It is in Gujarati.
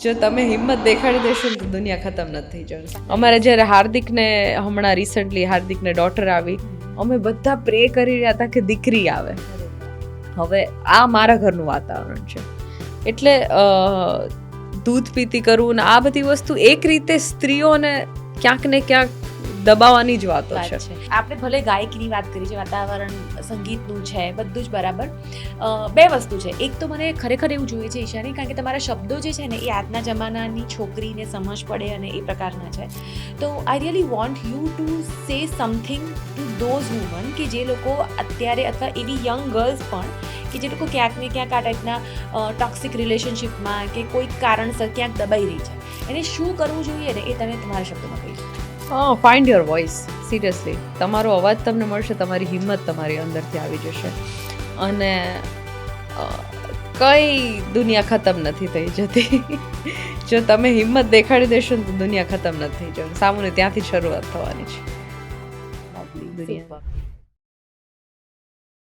જો તમે હિંમત દેખાડી દેશો ને તો દુનિયા ખતમ નથી થઈ જવાની. અમારે જ્યારે હાર્દિકને હમણાં રિસન્ટલી હાર્દિકને ડોટર આવી, અમે બધા પ્રે કરી રહ્યા હતા કે દીકરી આવે. હવે આ મારા ઘરનું વાતાવરણ છે એટલે દૂધ પીતી કરવું ને આ બધી વસ્તુ એક રીતે સ્ત્રીઓને ક્યાંક ને ક્યાંક દબાવવાની જ વાતો છે. આપણે ભલે ગાયકીની વાત કરી છે, વાતાવરણ સંગીતનું છે, બધું જ બરાબર. બે વસ્તુ છે. એક તો મને ખરેખર એવું જોઈએ છે ઈશાની, કારણ કે તમારા શબ્દો જે છે ને એ આજના જમાનાની છોકરીને સમજ પડે અને એ પ્રકારના છે. તો I really want you to say something to those woman કે જે લોકો અત્યારે અથવા એવી યંગ ગર્લ્સ પણ કે જે લોકો ક્યાંક ને ક્યાંક આ ટાઈપના ટોક્સિક રિલેશનશિપમાં કે કોઈક કારણસર ક્યાંક દબાઈ રહી છે, એને શું કરવું જોઈએ ને એ તમે તમારા શબ્દોમાં કહી શકો. Find your voice. સિરિયસલી તમારો અવાજ તમને મળશે, તમારી હિંમત તમારી અંદરથી આવી જશે અને કઈ દુનિયા ખતમ નથી થઈ જતી. જો તમે હિંમત દેખાડી દેશો ને તો દુનિયા ખતમ નથી થઈ જવાની. સામુને ત્યાંથી શરૂઆત થવાની છે દુનિયા.